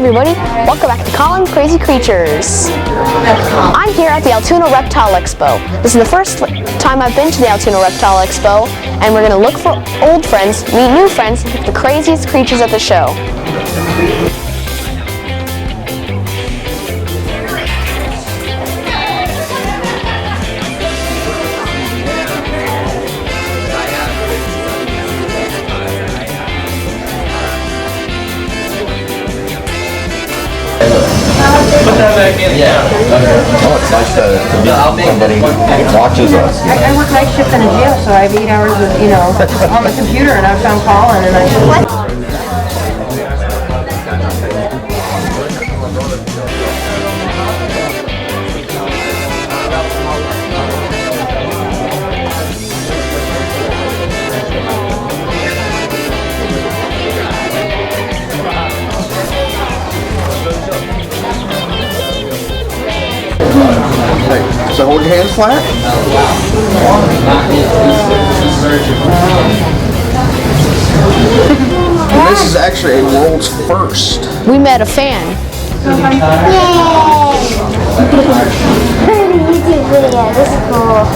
everybody, welcome back to Colin's Crazy Creatures. I'm here at the Altoona Reptile Expo. This is the first time I've been to the Altoona Reptile Expo, and we're going to look for old friends, meet new friends, and pick the craziest creatures at the show. Put that back in. Yeah. Oh, it's nice to meet somebody who watches us. I work night shift in a jail, so I have 8 hours of, on the computer, and I found Colin, and I said, what? So hold your hands flat. And this is actually a world's first. We met a fan. Yay! YouTube video, this is cool.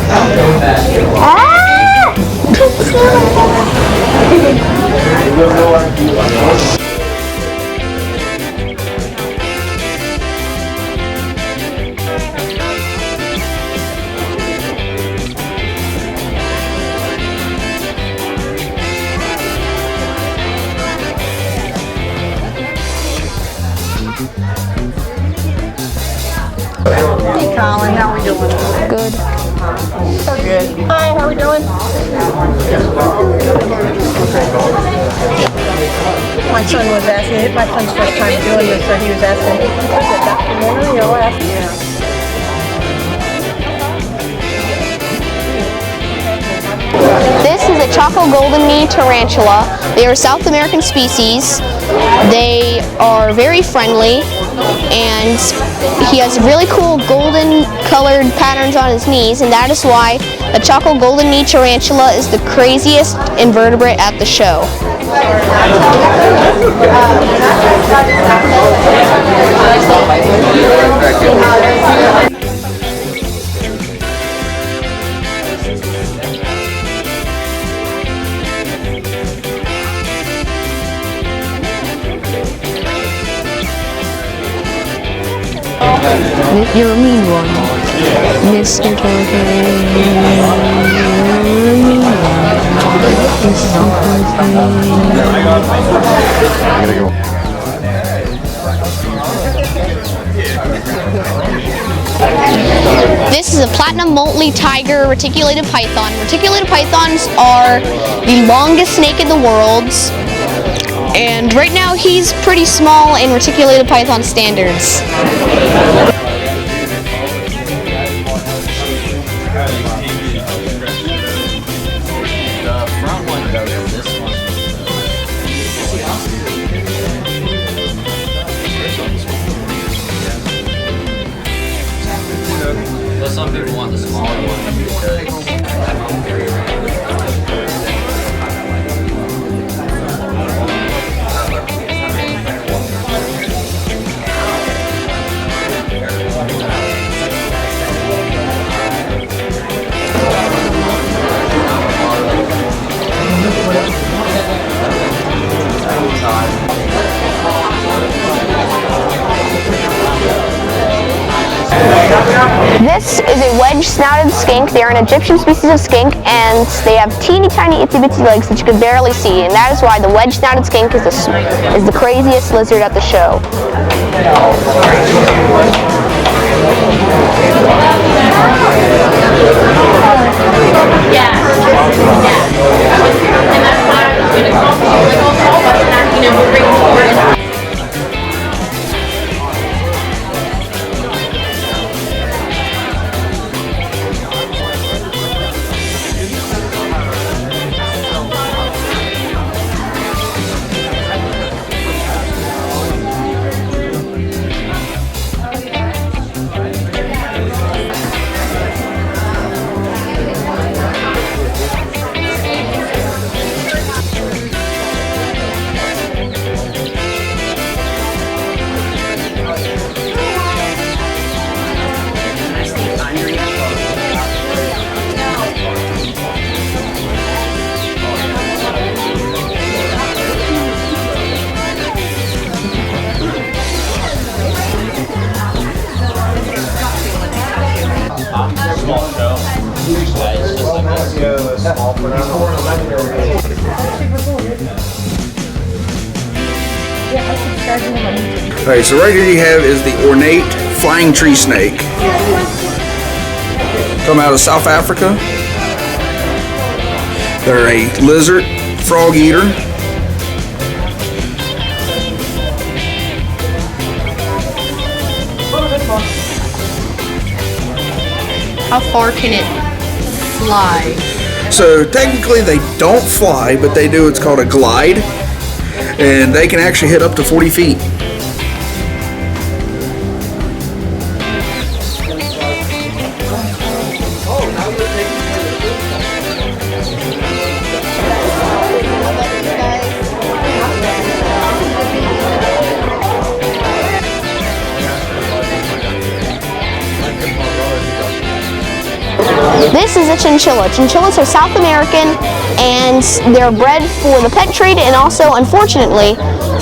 Hey, Colin, how are we doing? Good. So good. Hi, how are we doing? My son was asking, it's my son's first time doing this, so he was asking, is it a documentary or what? Yeah. This is a Choco Golden Knee Tarantula. They are a South American species. They are very friendly, and he has really cool golden colored patterns on his knees, and that is why the Choco Golden Knee Tarantula is the craziest invertebrate at the show. You're a mean one, Mr. Tortoise. This is a platinum moltly tiger reticulated python. Reticulated pythons are the longest snake in the world, and right now he's pretty small in reticulated python standards. But some people want the smaller one because This is a wedge-snouted skink. They are an Egyptian species of skink, and they have teeny tiny itsy-bitsy legs that you can barely see, and that is why the wedge-snouted skink is the craziest lizard at the show. Alright, so right here you have is the ornate flying tree snake. Come out of South Africa. They're a lizard, frog eater. How far can it fly? So technically they don't fly, but they do what's called a glide. And they can actually hit up to 40 feet. This is a chinchilla. Chinchillas are South American, and they're bred for the pet trade and also, unfortunately,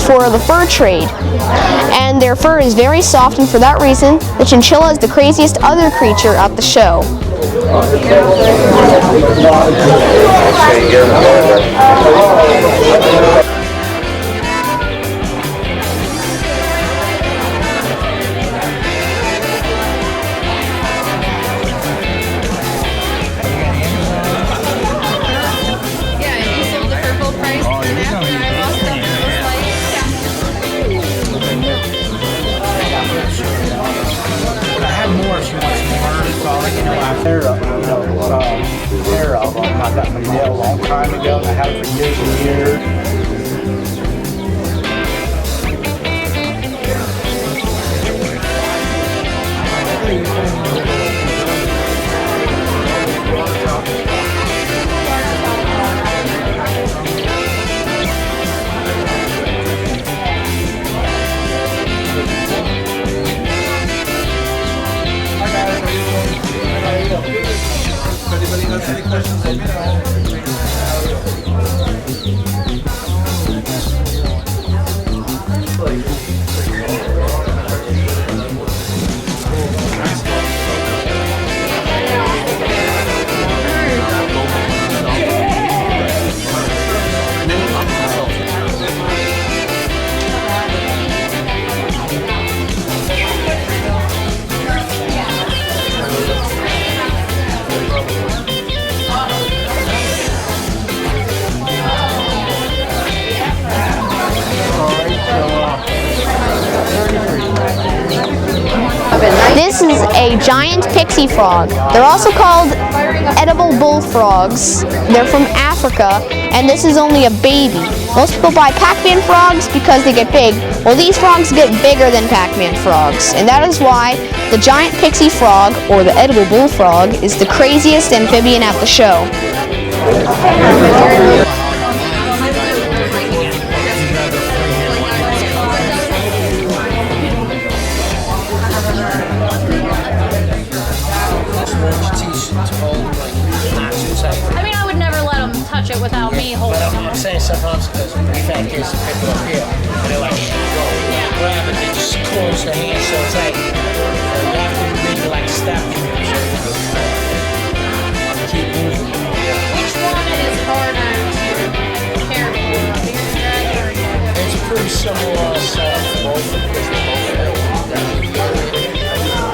for the fur trade. And their fur is very soft, and for that reason, the chinchilla is the craziest other creature at the show. Pair of them. I got them a long time ago, and I had them for years and years. Any questions? This is a giant pixie frog. They're also called edible bullfrogs. They're from Africa, and this is only a baby. Most people buy Pac-Man frogs because they get big. Well, these frogs get bigger than Pac-Man frogs, and that is why the giant pixie frog, or the edible bullfrog, is the craziest amphibian at the show. I mean, I would never let them touch it without me holding it. I'm saying sometimes because we've had kids that pick it up here, and they're like, grab it, they just close their hands so tight. You have to maybe like stop you. Keep moving. Which one is harder to care for? A bearded dragon or a cat? It's a pretty similar setup for both of them because they're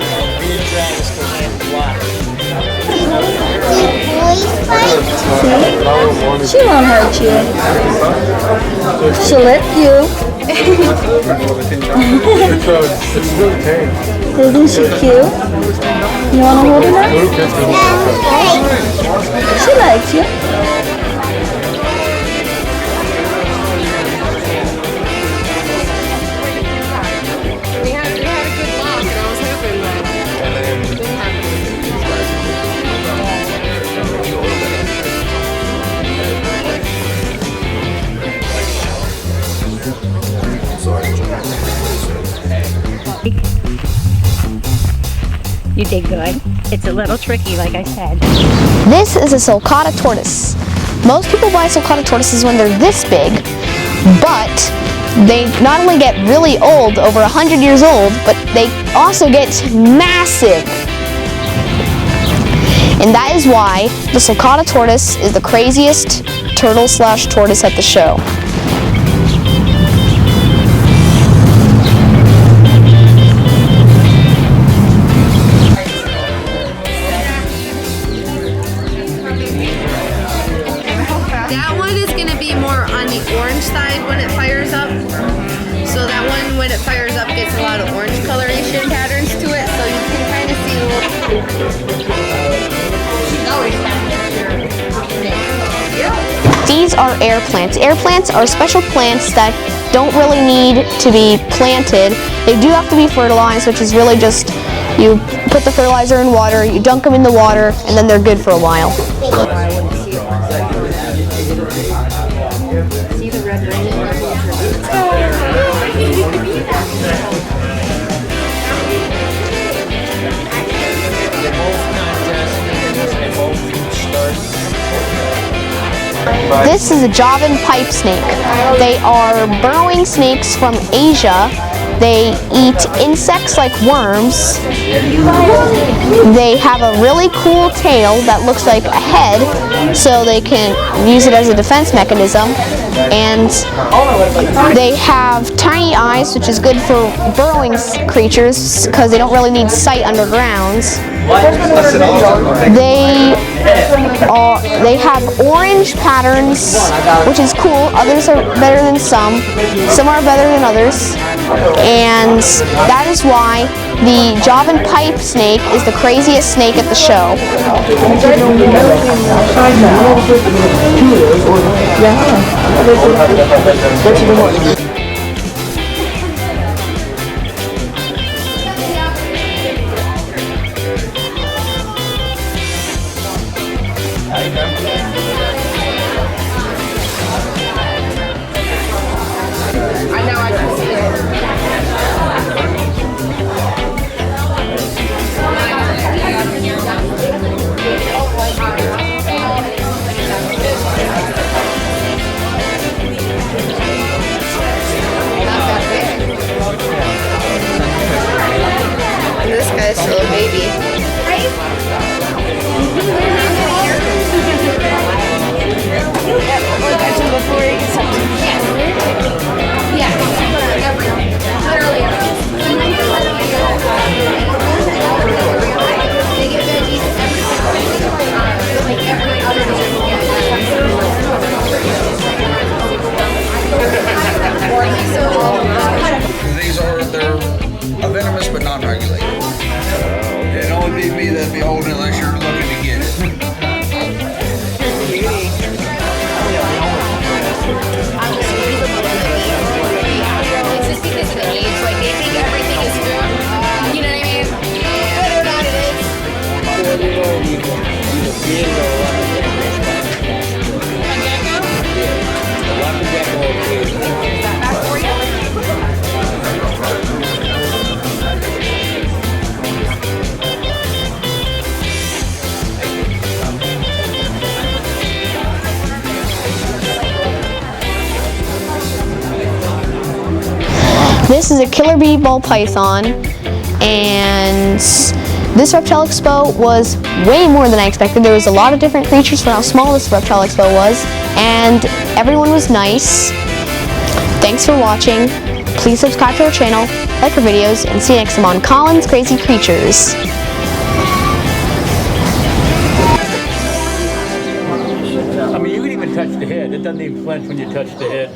both bearded dragons can handle a lot. She won't hurt you. She'll let you. Isn't she cute? You want to hold her now? She likes you. We had a good walk, and I was hoping that. You did good. It's a little tricky, like I said. This is a Sulcata tortoise. Most people buy Sulcata tortoises when they're this big, but they not only get really old, over 100 years old, but they also get massive. And that is why the Sulcata tortoise is the craziest turtle/tortoise at the show. That one is going to be more on the orange side when it fires up. So that one, when it fires up, gets a lot of orange coloration patterns to it. So you can kind of see the These are air plants. Air plants are special plants that don't really need to be planted. They do have to be fertilized, which is really just you put the fertilizer in water, you dunk them in the water, and then they're good for a while. See the red ring? This is a Javan pipe snake. They are burrowing snakes from Asia. They eat insects like worms. They have a really cool tail that looks like a head, so they can use it as a defense mechanism. And they have tiny eyes, which is good for burrowing creatures because they don't really need sight underground. They have orange patterns, which is cool. Others are better than some. Some are better than others. And that is why the Javan pipe snake is the craziest snake at the show. I know, I can see it. And this guy's still a baby. They're venomous but non-regulated. It'd only be me that'd be holding it unless you're looking to get it. It's just because of the age, like they think everything is food. You know what I mean? Whether or not it is. A gecko? Is that bad for you? This is a killer bee ball python, and this Reptile Expo was way more than I expected. There was a lot of different creatures for how small this Reptile Expo was, and everyone was nice. Thanks for watching. Please subscribe to our channel, like our videos, and see you next time on Colin's Crazy Creatures. I mean, you can even touch the head. It doesn't even flinch when you touch the head.